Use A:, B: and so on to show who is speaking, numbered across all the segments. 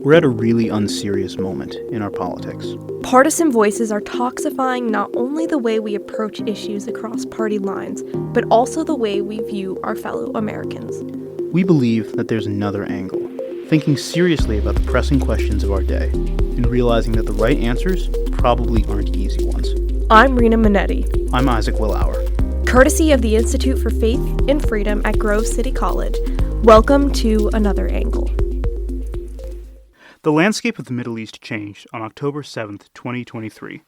A: We're at a really unserious moment in our politics.
B: Partisan voices are toxifying not only the way we approach issues across party lines, but also the way we view our fellow Americans.
A: We believe that there's another angle, thinking seriously about the pressing questions of our day, and realizing that the right answers probably aren't easy ones.
B: I'm Rena Minetti.
A: I'm Isaac Willauer.
B: Courtesy of the Institute for Faith and Freedom at Grove City College, welcome to Another Angle.
A: The landscape of the Middle East changed on October 7th, 2023,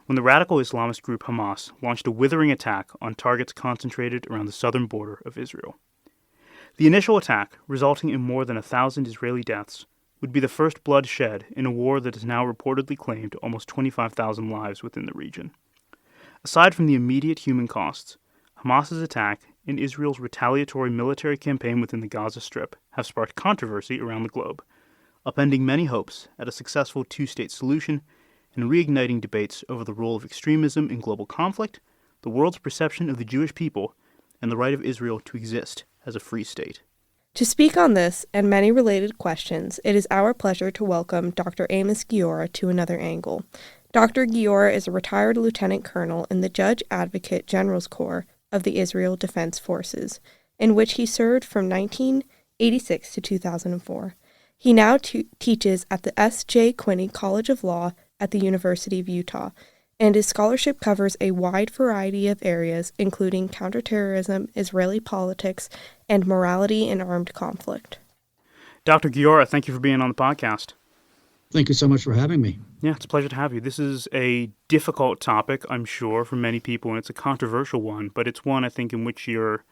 A: when the radical Islamist group Hamas launched a withering attack on targets concentrated around the southern border of Israel. The initial attack, resulting in more than 1,000 Israeli deaths, would be the first blood shed in a war that has now reportedly claimed almost 25,000 lives within the region. Aside from the immediate human costs, Hamas's attack and Israel's retaliatory military campaign within the Gaza Strip have sparked controversy around the globe, upending many hopes at a successful two-state solution and reigniting debates over the role of extremism in global conflict, the world's perception of the Jewish people, and the right of Israel to exist as a free state.
B: To speak on this and many related questions, it is our pleasure to welcome Dr. Amos Guiora to Another Angle. Dr. Guiora is a retired lieutenant colonel in the Judge Advocate General's Corps of the Israel Defense Forces, in which he served from 1986 to 2004. He now teaches at the S.J. Quinney College of Law at the University of Utah, and his scholarship covers a wide variety of areas, including counterterrorism, Israeli politics, and morality in armed conflict.
A: Dr. Guiora, thank you for being on the podcast.
C: Thank you so much for having me.
A: Yeah, it's a pleasure to have you. This is a difficult topic, I'm sure, for many people, and it's a controversial one, but it's one, I think, in which your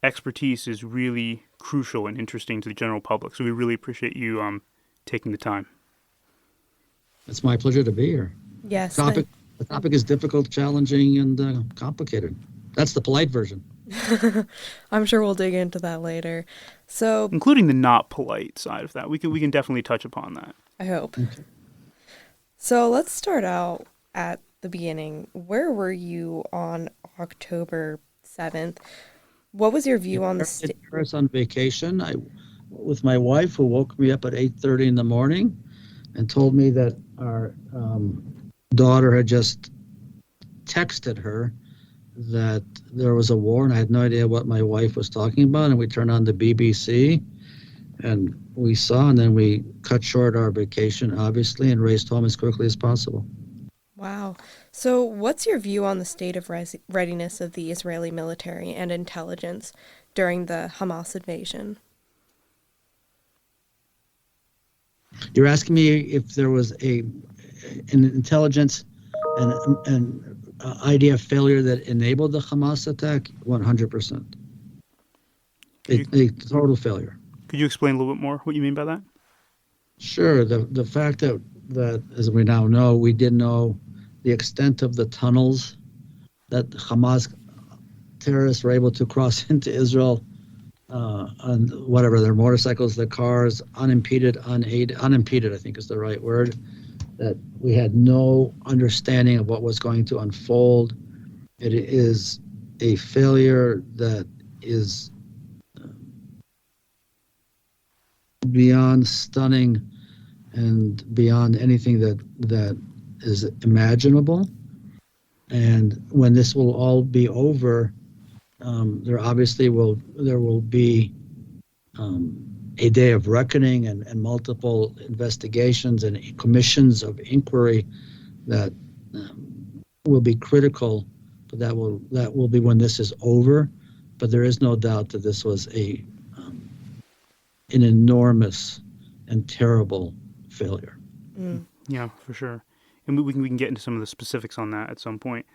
A: expertise is really crucial and interesting to the general public. So we really appreciate you taking the time.
C: It's my pleasure to be here.
B: Yes.
C: The topic is difficult, challenging, and complicated. That's the polite version.
B: I'm sure we'll dig into that later. So,
A: including the not polite side of that. We can definitely touch upon that.
B: I hope.
C: Okay. So
B: let's start out at the beginning. Where were you on October 7th? What was your view on the
C: I was on vacation with my wife, who woke me up at 8:30 in the morning and told me that our daughter had just texted her that there was a war, and I had no idea what my wife was talking about. And we turned on the BBC and we saw, and then we cut short our vacation, obviously, and raced home as quickly as possible.
B: Wow. So what's your view on the state of readiness of the Israeli military and intelligence during the Hamas invasion?
C: You're asking me if there was an intelligence and IDF failure that enabled the Hamas attack? 100%. A total failure.
A: Could you explain a little bit more what you mean by that?
C: Sure. The fact that, as we now know, we didn't know the extent of the tunnels that Hamas terrorists were able to cross into Israel on whatever, their motorcycles, their cars, unimpeded, I think is the right word, that we had no understanding of what was going to unfold. It is a failure that is beyond stunning and beyond anything that is imaginable. And when this will all be over, there will be a day of reckoning and multiple investigations and commissions of inquiry that will be critical. But that will be when this is over. But there is no doubt that this was an enormous and terrible failure.
B: Mm.
A: Yeah, for sure. And we can get into some of the specifics on that at some point.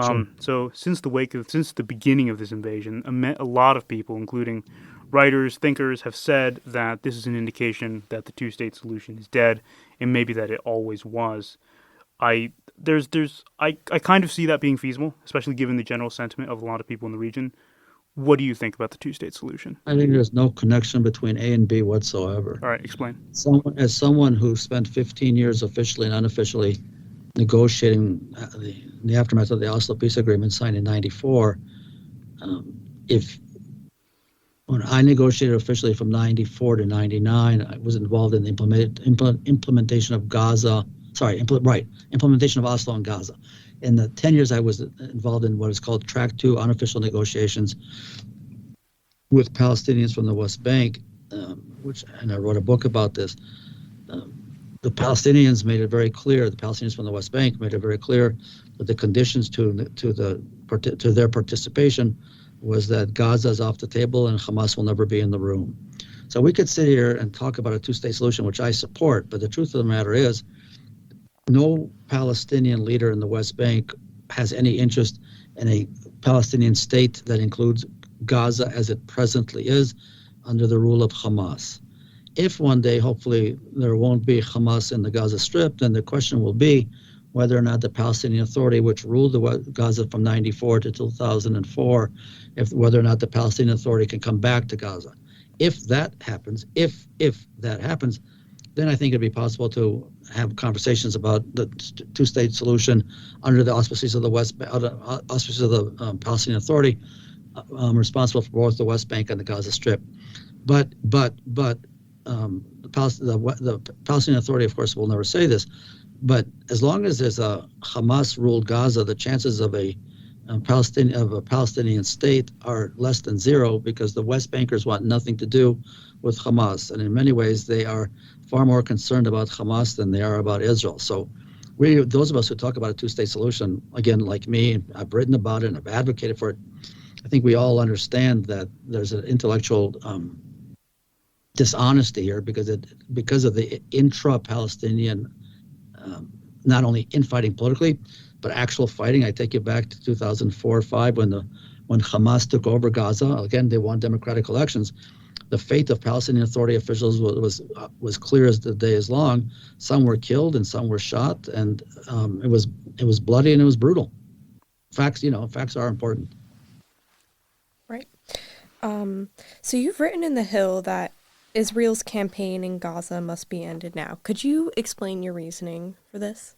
C: Sure.
A: So since the beginning of this invasion, a lot of people, including writers, thinkers, have said that this is an indication that the two-state solution is dead, and maybe that it always was. I kind of see that being feasible, especially given the general sentiment of a lot of people in the region. What do you think about the two-state solution?
C: I think there's no connection between A and B whatsoever.
A: All right, explain.
C: As someone who spent 15 years officially and unofficially negotiating in the aftermath of the Oslo Peace Agreement signed in '94, if when I negotiated officially from 94 to 99, I was involved in the implementation of implementation of Oslo and Gaza. In the 10 years I was involved in what is called Track 2 unofficial negotiations with Palestinians from the West Bank, and I wrote a book about this. The Palestinians made it very clear, the Palestinians from the West Bank made it very clear that the conditions to their participation was that Gaza is off the table and Hamas will never be in the room. So we could sit here and talk about a two-state solution, which I support, but the truth of the matter is no Palestinian leader in the West Bank has any interest in a Palestinian state that includes Gaza as it presently is under the rule of Hamas. If one day, hopefully, there won't be Hamas in the Gaza Strip, then the question will be whether or not the Palestinian Authority, which ruled Gaza from 94 to 2004, whether or not the Palestinian Authority can come back to Gaza. If that happens, then I think it'd be possible to have conversations about the two-state solution under the auspices of the Palestinian Authority, responsible for both the West Bank and the Gaza Strip. But the Palestinian Authority, of course, will never say this. But as long as there's a Hamas-ruled Gaza, the chances of a Palestinian state are less than zero, because the West Bankers want nothing to do with Hamas, and in many ways they are far more concerned about Hamas than they are about Israel. So those of us who talk about a two-state solution, again, like me, I've written about it and I've advocated for it. I think we all understand that there's an intellectual dishonesty here because of the intra-Palestinian, not only infighting politically, but actual fighting. I take you back to 2004 or 5 when Hamas took over Gaza. Again, they won democratic elections. The fate of Palestinian Authority officials was clear as the day is long. Some were killed and some were shot, and it was bloody and it was brutal. Facts are important.
B: Right. So you've written in The Hill that Israel's campaign in Gaza must be ended now. Could you explain your reasoning for this?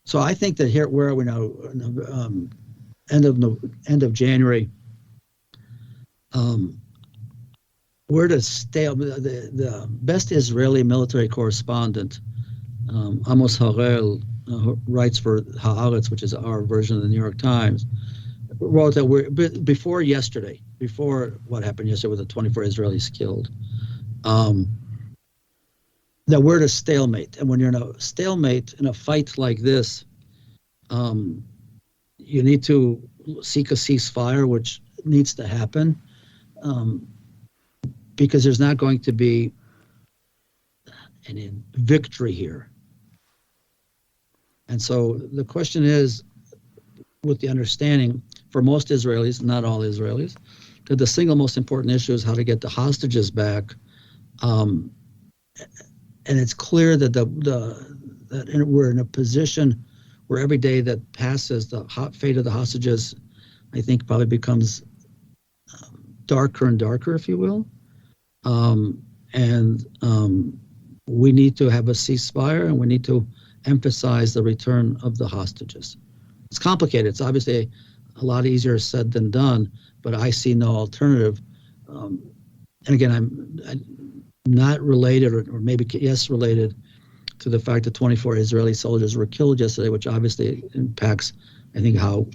C: So I think that here, where are we now? End of January. We're to stay. The best Israeli military correspondent, Amos Guiora, writes for Haaretz, which is our version of the New York Times, wrote that before what happened yesterday with the 24 Israelis killed, that we're at a stalemate. And when you're in a stalemate in a fight like this, you need to seek a ceasefire, which needs to happen, because there's not going to be any victory here. And so the question is, with the understanding for most Israelis, not all Israelis, that the single most important issue is how to get the hostages back. And it's clear that that we're in a position where every day that passes, the fate of the hostages, I think, probably becomes darker and darker, if you will. We need to have a ceasefire, and we need to emphasize the return of the hostages. It's complicated. It's obviously a lot easier said than done, but I see no alternative. And again, I'm not related, or maybe yes related, to the fact that 24 Israeli soldiers were killed yesterday, which obviously impacts, I think, how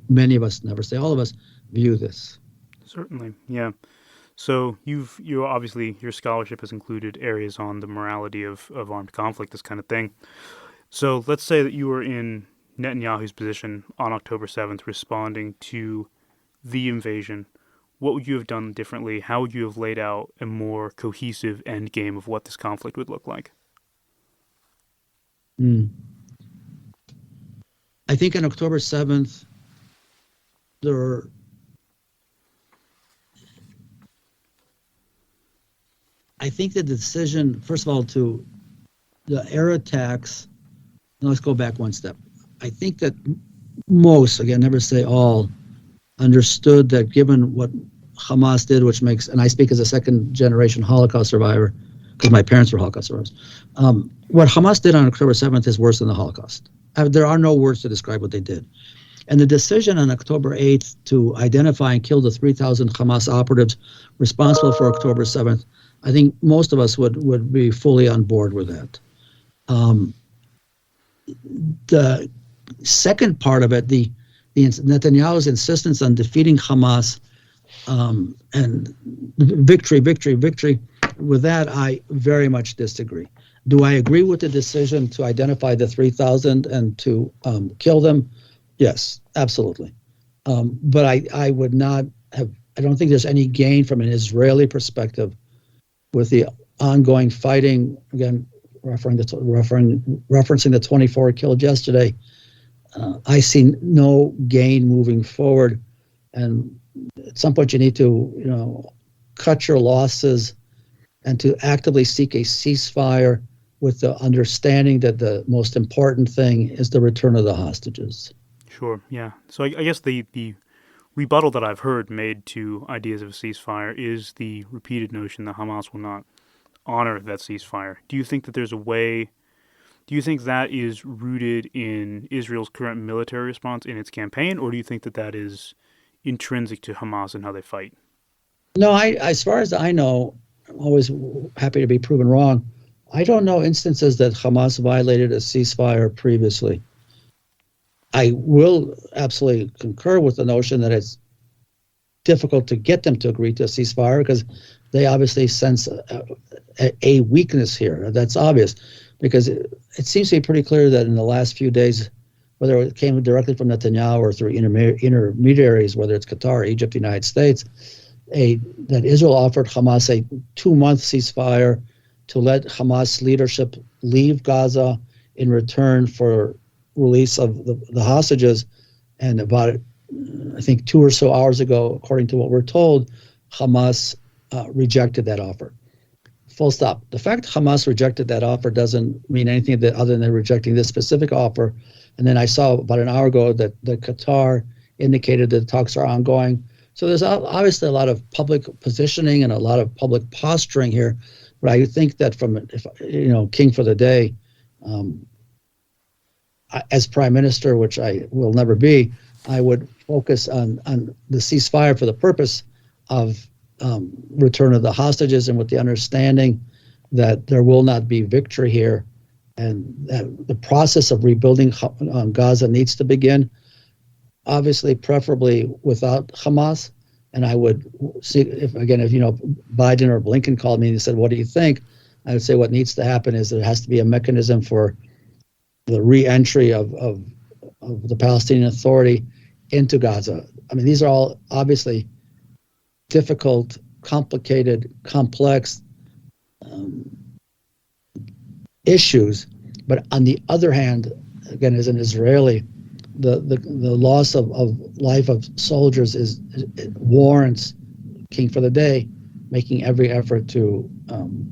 C: many of us, never say all of us, view this.
A: Certainly, yeah. So you obviously, your scholarship has included areas on the morality of armed conflict, this kind of thing. So let's say that you were in Netanyahu's position on October 7th, responding to the invasion. What would you have done differently? How would you have laid out a more cohesive end game of what this conflict would look like?
C: I think on October 7th, I think the decision, first of all, to the air attacks, let's go back one step. I think that most, again, never say all, understood that given what Hamas did, which makes, and I speak as a second-generation Holocaust survivor, because my parents were Holocaust survivors, what Hamas did on October 7th is worse than the Holocaust. There are no words to describe what they did. And the decision on October 8th to identify and kill the 3,000 Hamas operatives responsible for October 7th, I think most of us would be fully on board with that. The second part of it, the Netanyahu's insistence on defeating Hamas and victory, with that, I very much disagree. Do I agree with the decision to identify the 3,000 and to kill them? Yes, absolutely. But I would not have, I don't think there's any gain from an Israeli perspective with the ongoing fighting, again, referencing the 24 killed yesterday. I see no gain moving forward. And at some point you need to, cut your losses and to actively seek a ceasefire with the understanding that the most important thing is the return of the hostages.
A: Sure, yeah. So I guess the rebuttal that I've heard made to ideas of a ceasefire is the repeated notion that Hamas will not honor that ceasefire. Do you think that there's a way, do you think that is rooted in Israel's current military response in its campaign, or do you think that that is intrinsic to Hamas and how they fight?
C: No, as far as I know, I'm always happy to be proven wrong. I don't know instances that Hamas violated a ceasefire previously. I will absolutely concur with the notion that it's difficult to get them to agree to a ceasefire because they obviously sense a weakness here. That's obvious because it seems to be pretty clear that in the last few days, whether it came directly from Netanyahu or through intermediaries, whether it's Qatar, Egypt, the United States, that Israel offered Hamas a 2-month ceasefire to let Hamas leadership leave Gaza in return for release of the hostages. And about, I think, 2 or so hours ago, according to what we're told, Hamas rejected that offer. Full stop. The fact Hamas rejected that offer doesn't mean anything other than rejecting this specific offer. And then I saw about an hour ago that Qatar indicated that talks are ongoing. So there's obviously a lot of public positioning and a lot of public posturing here. But I think that king for the day, as prime minister, which I will never be, I would focus on the ceasefire for the purpose of return of the hostages and with the understanding that there will not be victory here and that the process of rebuilding Gaza needs to begin, obviously preferably without Hamas. And I would see if Biden or Blinken called me and said, what do you think? I would say what needs to happen is there has to be a mechanism for the re-entry of the Palestinian Authority into Gaza. I mean, these are all obviously difficult, complicated, complex issues. But on the other hand, again, as an Israeli, the loss of life of soldiers it warrants king for the day making every effort to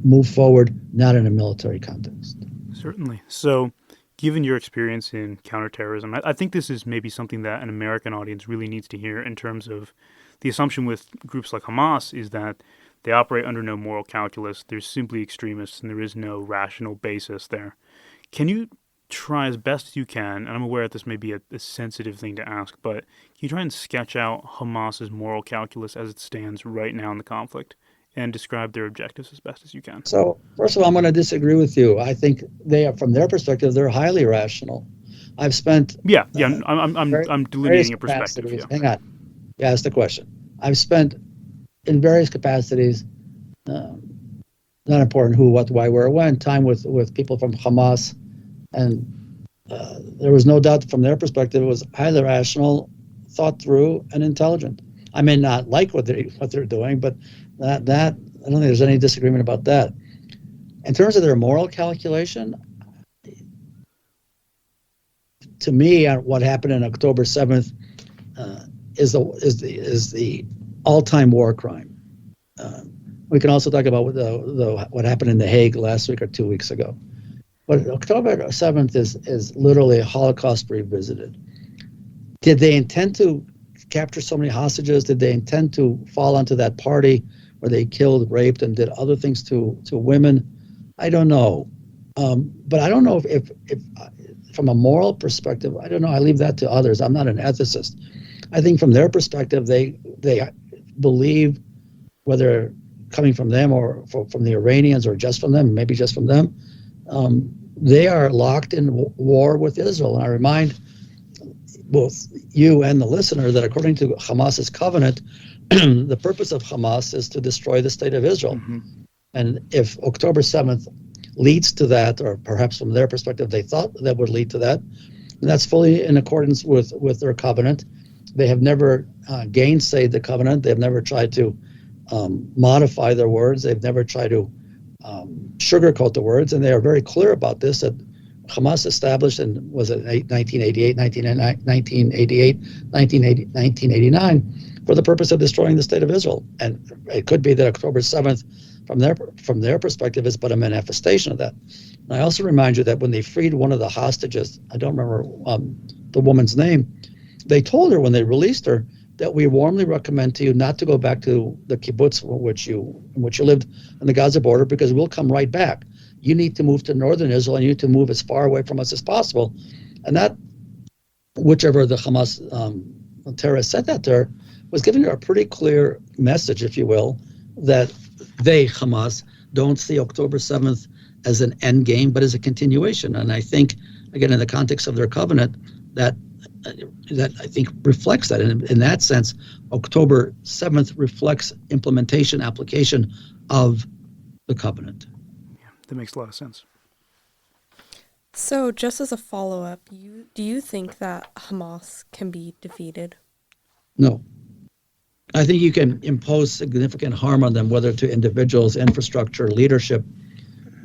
C: move forward, not in a military context.
A: Certainly. So, given your experience in counterterrorism, I think this is maybe something that an American audience really needs to hear in terms of the assumption with groups like Hamas is that they operate under no moral calculus. There's simply extremists and there is no rational basis there. Can you try as best as you can, and I'm aware that this may be a sensitive thing to ask, but can you try and sketch out Hamas's moral calculus as it stands right now in the conflict and describe their objectives as best as you can?
C: So, first of all, I'm going to disagree with you. I think they are, from their perspective, they're highly rational. I've spent
A: I'm delineating a perspective. Yeah.
C: Hang on, you asked the question. I've spent in various capacities, not important who, what, why, where, when, time with people from Hamas. And there was no doubt from their perspective it was highly rational, thought through, and intelligent. I may not like what they're doing, but that I don't think there's any disagreement about that. In terms of their moral calculation, to me, what happened on October 7th is the all-time war crime. We can also talk about what happened in The Hague last week or 2 weeks ago. But October 7th is literally a Holocaust revisited. Did they intend to capture so many hostages? Did they intend to fall onto that party where they killed, raped, and did other things to women? I don't know. But I don't know if from a moral perspective, I don't know. I leave that to others. I'm not an ethicist. I think from their perspective, they believe, whether coming from them or from the Iranians or just from them, maybe just from them, they are locked in war with Israel. And I remind both you and the listener that according to Hamas's covenant, the purpose of Hamas is to destroy the state of Israel.
A: Mm-hmm.
C: And if October 7th leads to that, or perhaps from their perspective they thought that would lead to that, and that's fully in accordance with their covenant. They have never gainsayed the covenant. They've never tried to modify their words. They've never tried to sugarcoat the words, and they are very clear about this, that Hamas established in, was it 1988, 1988, 1989, for the purpose of destroying the state of Israel. And it could be that October 7th, from their perspective, is but a manifestation of that. And I also remind you that when they freed one of the hostages, I don't remember the woman's name, they told her when they released her that we warmly recommend to you not to go back to the kibbutz in which you lived on the Gaza border, because we'll come right back. You need to move to northern Israel, and you need to move as far away from us as possible. And that, whichever the Hamas terrorists said that to her, was giving her a pretty clear message, if you will, that they, Hamas, don't see October 7th as an end game, but as a continuation. And I think, again, in the context of their covenant, that I think reflects that. And in that sense, October 7th reflects implementation, application of the covenant.
A: Yeah, that makes a lot of sense.
B: So just as a follow-up, do you think that Hamas can be defeated?
C: No. I think you can impose significant harm on them, whether to individuals, infrastructure, leadership.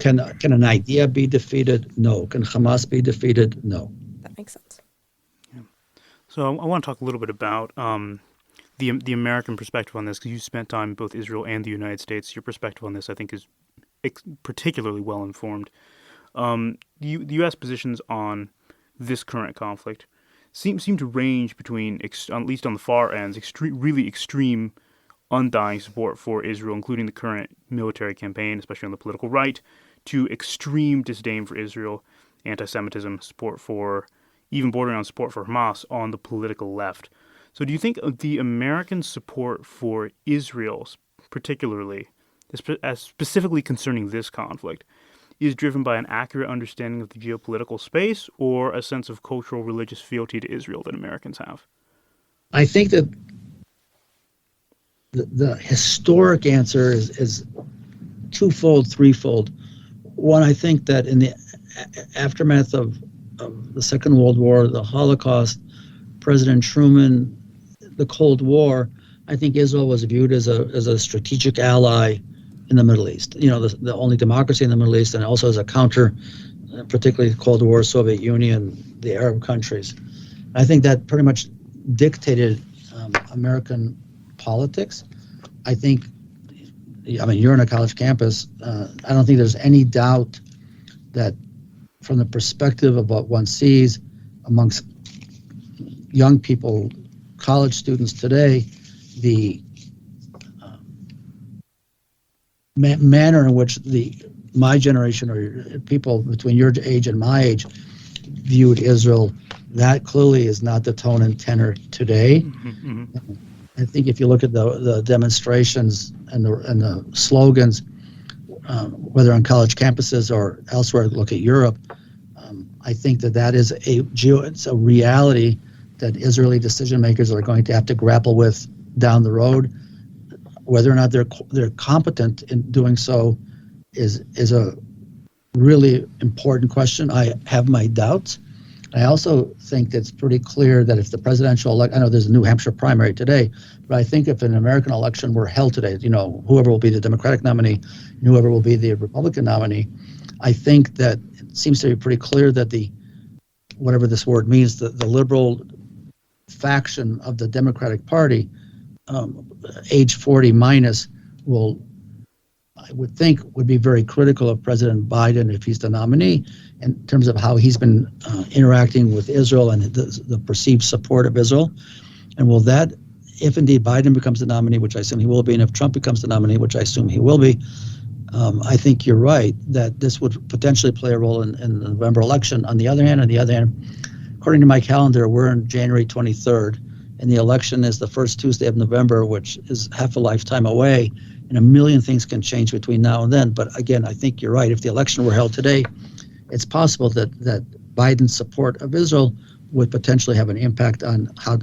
C: Can an idea be defeated? No. Can Hamas be defeated? No.
B: That makes sense.
A: So I want to talk a little bit about the American perspective on this, because you spent time in both Israel and the United States. Your perspective on this, I think, is particularly well informed. The U.S. positions on this current conflict seem to range between, at least on the far ends, really extreme, undying support for Israel, including the current military campaign, especially on the political right, to extreme disdain for Israel, anti-Semitism, support for, even bordering on support for Hamas on the political left. So do you think the American support for Israel, particularly, as specifically concerning this conflict, is driven by an accurate understanding of the geopolitical space, or a sense of cultural, religious fealty to Israel that Americans have?
C: I think that the historic answer is twofold, threefold. One, I think that in the aftermath of the Second World War, the Holocaust, President Truman, the Cold War, I think Israel was viewed as a strategic ally in the Middle East. You know, the only democracy in the Middle East, and also as a counter, particularly the Cold War, Soviet Union, the Arab countries. I think that pretty much dictated American politics. I think, I mean, you're on a college campus. I don't think there's any doubt that from the perspective of what one sees amongst young people, college students today, the manner in which my generation or people between your age and my age viewed Israel, that clearly is not the tone and tenor today.
A: Mm-hmm.
C: I think if you look at the demonstrations and the slogans, whether on college campuses or elsewhere, look at Europe, I think that is it's a reality that Israeli decision makers are going to have to grapple with down the road. Whether or not they're competent in doing so is a really important question. I have my doubts. I also think that it's pretty clear that if the presidential election, I know there's a New Hampshire primary today, but I think if an American election were held today, you know, whoever will be the Democratic nominee, and whoever will be the Republican nominee, I think that it seems to be pretty clear that whatever this word means, the liberal faction of the Democratic Party, age 40 minus, I would think, would be very critical of President Biden if he's the nominee in terms of how he's been interacting with Israel and the perceived support of Israel. And will that, if indeed Biden becomes the nominee, which I assume he will be, and if Trump becomes the nominee, which I assume he will be, I think you're right that this would potentially play a role in the November election. On the other hand, according to my calendar, we're in January 23rd, and the election is the first Tuesday of November, which is half a lifetime away, and a million things can change between now and then. But again, I think you're right. If the election were held today, it's possible that Biden's support of Israel would potentially have an impact on how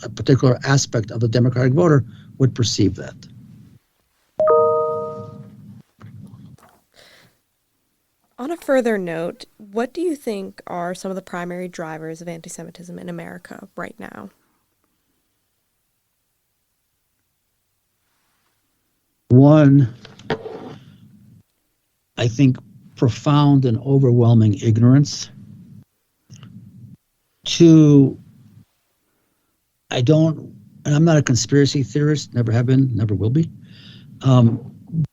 C: a particular aspect of the Democratic voter would perceive that.
B: On a further note, what do you think are some of the primary drivers of anti-Semitism in America right now?
C: One, I think profound and overwhelming ignorance. Two, I'm not a conspiracy theorist, never have been, never will be.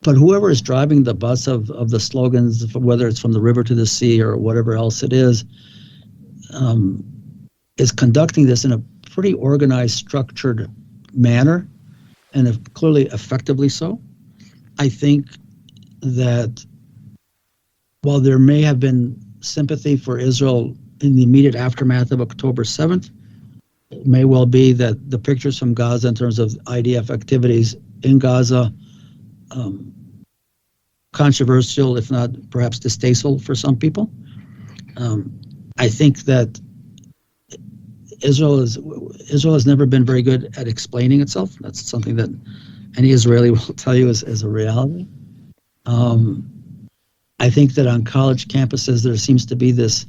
C: But whoever is driving the bus of the slogans, whether it's from the river to the sea or whatever else it is conducting this in a pretty organized, structured manner, and clearly effectively so. I think that while there may have been sympathy for Israel in the immediate aftermath of October 7th, it may well be that the pictures from Gaza in terms of IDF activities in Gaza, controversial, if not perhaps distasteful for some people. I think that Israel has never been very good at explaining itself. That's something that any Israeli will tell you is a reality. I think that on college campuses there seems to be this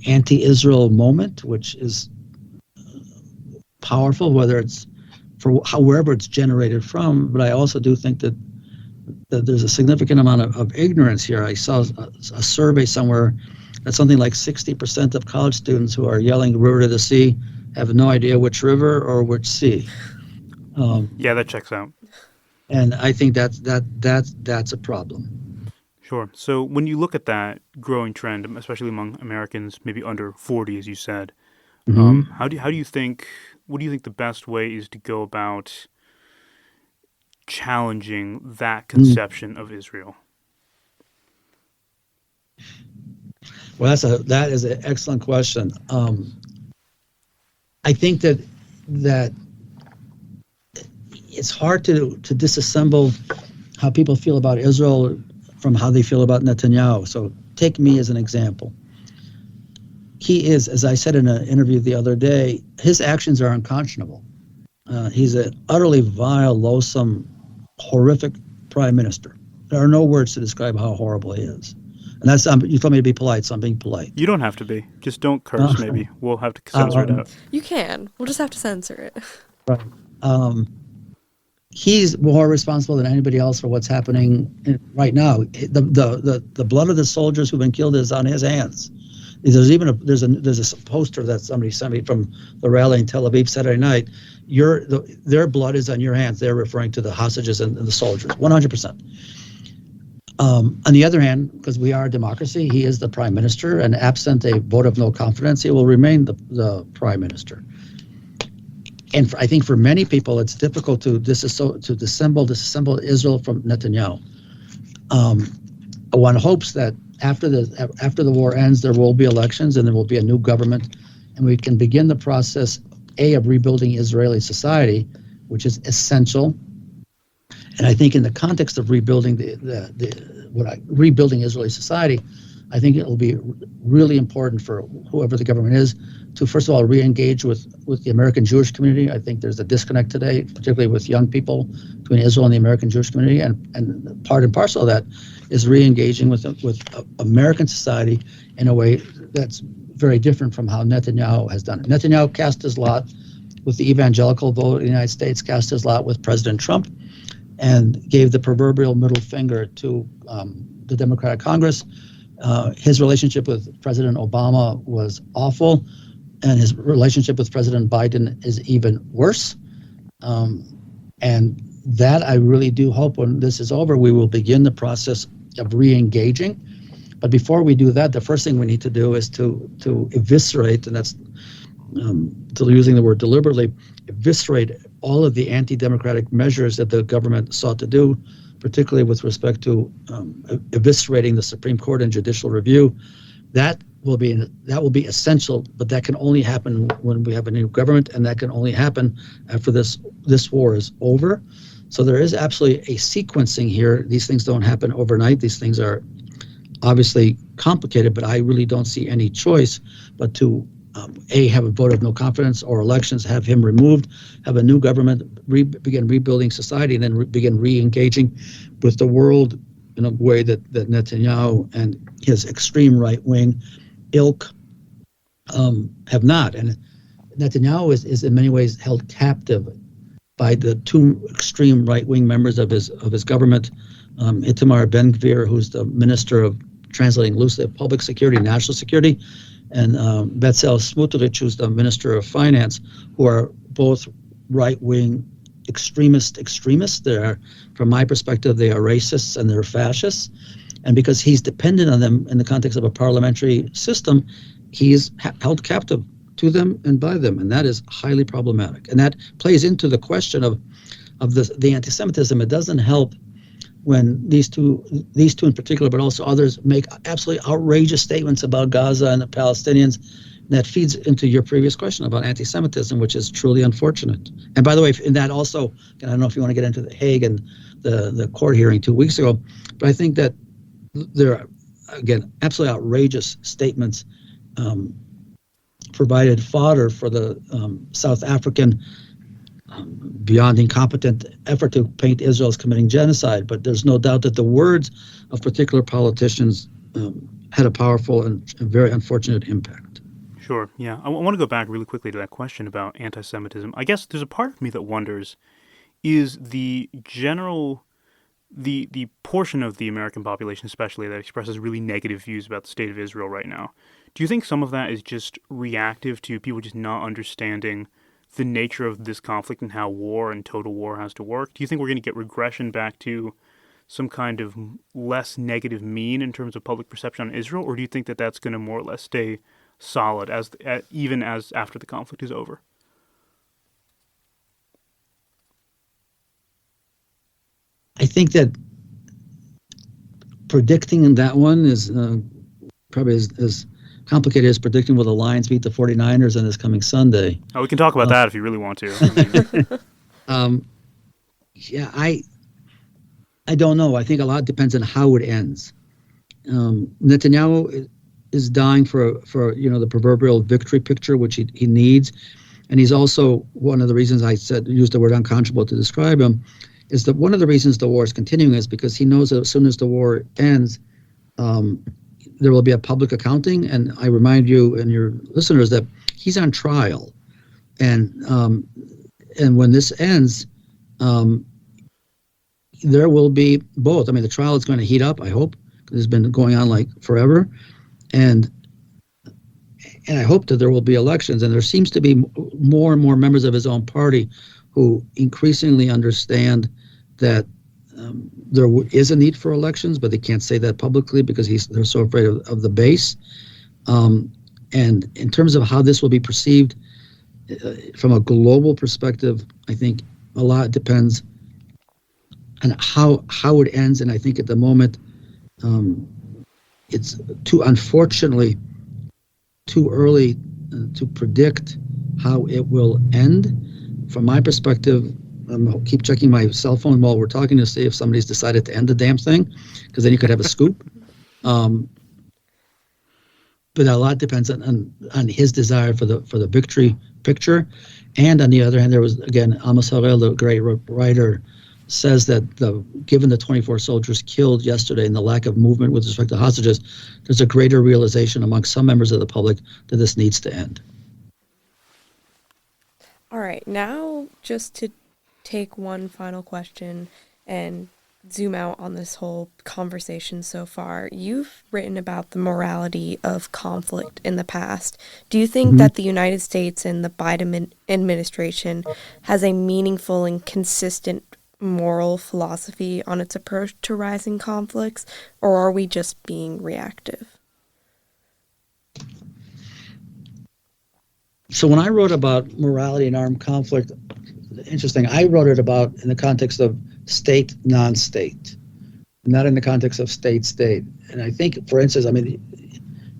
C: anti-Israel moment, which is powerful, whether it's wherever it's generated from. But I also do think that there's a significant amount of ignorance here. I saw a survey somewhere that something like 60% of college students who are yelling river to the sea have no idea which river or which sea.
A: Yeah, that checks out.
C: And I think that's a problem.
A: Sure. So when you look at that growing trend, especially among Americans, maybe under 40, as you said, what do you think the best way is to go about challenging that conception of Israel?
C: Well, that is an excellent question. I think that it's hard to disassemble how people feel about Israel from how they feel about Netanyahu. So take me as an example. He is, as I said in an interview the other day, his actions are unconscionable. He's an utterly vile, loathsome, horrific prime minister. There are no words to describe how horrible he is. And that's you told me to be polite, so I'm being polite.
A: You don't have to be. Just don't curse, maybe. We'll have to censor it out.
B: You can. We'll just have to censor it.
C: Right. He's more responsible than anybody else for what's happening right now. The blood of the soldiers who've been killed is on his hands. There's even there's a poster that somebody sent me from the rally in Tel Aviv Saturday night. Their blood is on your hands. They're referring to the hostages and the soldiers, 100%. On the other hand, because we are a democracy, he is the prime minister, and absent a vote of no confidence, he will remain the prime minister. And I think for many people, it's difficult to disassemble Israel from Netanyahu. One hopes that after the war ends, there will be elections and there will be a new government, and we can begin the process of rebuilding Israeli society, which is essential. And I think in the context of rebuilding rebuilding Israeli society, I think it will be really important for whoever the government is to, first of all, re-engage with the American Jewish community. I think there's a disconnect today, particularly with young people, between Israel and the American Jewish community. And part and parcel of that is re-engaging with American society in a way that's very different from how Netanyahu has done it. Netanyahu cast his lot with the evangelical vote in the United States, cast his lot with President Trump, and gave the proverbial middle finger to the Democratic Congress. His relationship with President Obama was awful, and his relationship with President Biden is even worse. And that I really do hope when this is over, we will begin the process of re-engaging. But before we do that, the first thing we need to do is to eviscerate, and that's using the word deliberately, eviscerate all of the anti-democratic measures that the government sought to do particularly with respect to eviscerating the Supreme Court and judicial review. That will be essential, but that can only happen when we have a new government, and that can only happen after this war is over. So there is absolutely a sequencing here. These things don't happen overnight. These things are obviously complicated, but I really don't see any choice but to have a vote of no confidence or elections, have him removed, have a new government, begin rebuilding society, and then begin re-engaging with the world in a way that Netanyahu and his extreme right-wing ilk have not. And Netanyahu is in many ways held captive by the two extreme right-wing members of his government, Itamar Ben-Gvir, who's the minister of, translating loosely, of public security and national security, and Bezalel Smotrich, who's the minister of finance, who are both right-wing extremists. They are, from my perspective, they are racists and they're fascists. And because he's dependent on them in the context of a parliamentary system, he is held captive to them and by them, and that is highly problematic. And that plays into the question of the anti-Semitism. It doesn't help when these two in particular, but also others, make absolutely outrageous statements about Gaza and the Palestinians. That feeds into your previous question about anti-Semitism, which is truly unfortunate. And by the way, in that also, I don't know if you want to get into the Hague and the court hearing 2 weeks ago, but I think that there are, again, absolutely outrageous statements provided fodder for the South African beyond incompetent effort to paint Israel as committing genocide. But there's no doubt that the words of particular politicians had a powerful and very unfortunate impact.
A: Sure, yeah. I want to go back really quickly to that question about anti-Semitism. I guess there's a part of me that wonders, is the general, the portion of the American population especially that expresses really negative views about the state of Israel right now, do you think some of that is just reactive to people just not understanding the nature of this conflict and how war and total war has to work? Do you think we're going to get regression back to some kind of less negative mean in terms of public perception on Israel, or do you think that that's going to more or less stay solid even as after the conflict is over?
C: I think that predicting that one is probably as complicated as predicting will the Lions beat the 49ers on this coming Sunday.
A: Oh, we can talk about that if you really want to.
C: Yeah, I don't know. I think a lot depends on how it ends. Netanyahu is dying for the proverbial victory picture, which he needs, and he's also one of the reasons I used the word unconscionable to describe him. Is that one of the reasons the war is continuing is because he knows that as soon as the war ends, there will be a public accounting. And I remind you and your listeners that he's on trial, and when this ends, there will be both. I mean, the trial is going to heat up, I hope, because it's been going on like forever, and I hope that there will be elections. And there seems to be more and more members of his own party who increasingly understand that there is a need for elections, but they can't say that publicly because they're so afraid of the base. And in terms of how this will be perceived from a global perspective, I think a lot depends on how it ends. And I think at the moment, it's unfortunately too early to predict how it will end. From my perspective, I'll keep checking my cell phone while we're talking to see if somebody's decided to end the damn thing, because then you could have a scoop. But a lot depends on his desire for the victory picture. And on the other hand, there was, again, Amos Guiora, the great writer, says that given the 24 soldiers killed yesterday and the lack of movement with respect to hostages, there's a greater realization among some members of the public that this needs to end.
B: All right, now just to take one final question and zoom out on this whole conversation so far. You've written about the morality of conflict in the past. Do you think that the United States and the Biden administration has a meaningful and consistent moral philosophy on its approach to rising conflicts, or are we just being reactive?
C: So when I wrote about morality in armed conflict, interesting, I wrote it about in the context of state, non-state, not in the context of state-state. And I think, for instance, I mean,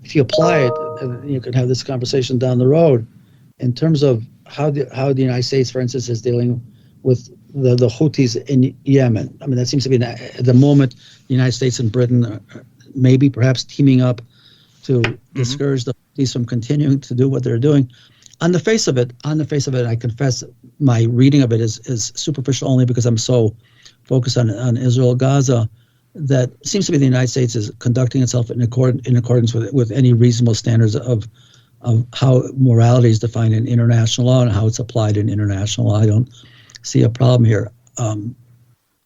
C: if you apply it, and you could have this conversation down the road, in terms of how the United States, for instance, is dealing with the Houthis in Yemen. I mean, that seems to be, at the moment, the United States and Britain are maybe perhaps teaming up to discourage the Houthis from continuing to do what they're doing. On the face of it, I confess my reading of it is superficial only because I'm so focused on Israel, Gaza, that seems to be the United States is conducting itself in accordance with any reasonable standards of how morality is defined in international law and how it's applied in international law. I don't see a problem here. And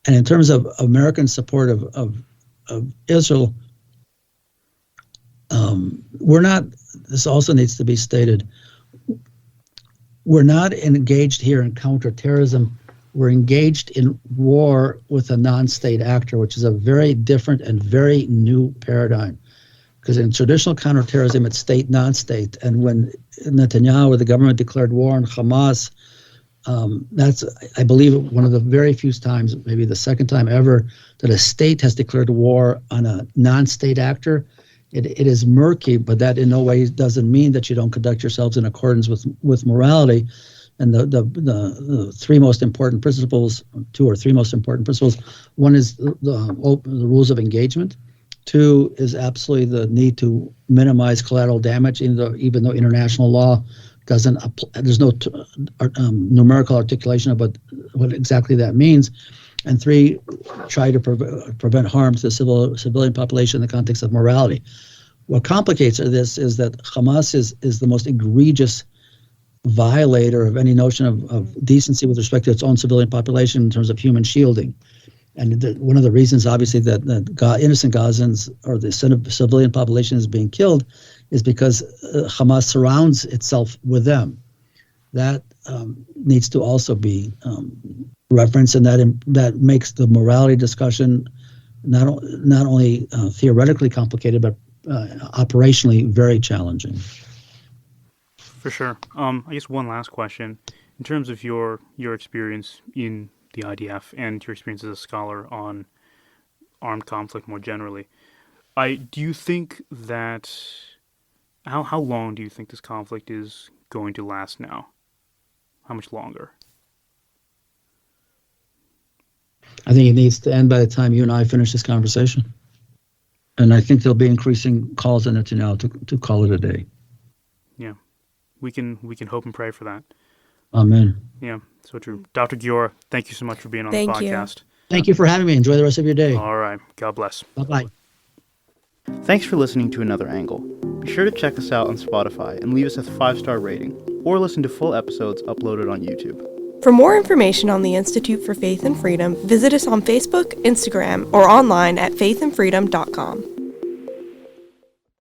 C: in terms of American support of Israel, we're not, this also needs to be stated, we're not engaged here in counterterrorism. We're engaged in war with a non-state actor, which is a very different and very new paradigm. Because in traditional counterterrorism, it's state, non-state. And when Netanyahu or the government declared war on Hamas, that's, I believe, one of the very few times, maybe the second time ever, that a state has declared war on a non-state actor. It is murky, but that in no way doesn't mean that you don't conduct yourselves in accordance with morality. And the three most important principles, two or three most important principles, one is the rules of engagement. Two is absolutely the need to minimize collateral damage, even though international law doesn't, there's no numerical articulation about what exactly that means. And three, try to prevent harm to the civilian population in the context of morality. What complicates this is that Hamas is the most egregious violator of any notion of decency with respect to its own civilian population in terms of human shielding. And one of the reasons, obviously, that innocent Gazans or the civilian population is being killed is because Hamas surrounds itself with them. That needs to also be referenced, and that makes the morality discussion not only theoretically complicated, but operationally very challenging.
A: For sure. I guess one last question. In terms of your experience in the IDF and your experience as a scholar on armed conflict more generally, do you think that, how long do you think this conflict is going to last now? How much longer?
C: I think it needs to end by the time you and I finish this conversation. And I think there'll be increasing calls on Netanyahu to call it a day.
A: Yeah. We can hope and pray for that.
C: Amen.
A: Yeah, so true. Dr. Guiora, thank you so much for being on the podcast.
C: Thank you for having me. Enjoy the rest of your day.
A: All right. God bless.
C: Bye-bye.
A: Thanks for listening to Another Angle. Be sure to check us out on Spotify and leave us a 5-star rating, or listen to full episodes uploaded on YouTube.
B: For more information on the Institute for Faith and Freedom, visit us on Facebook, Instagram, or online at faithandfreedom.com.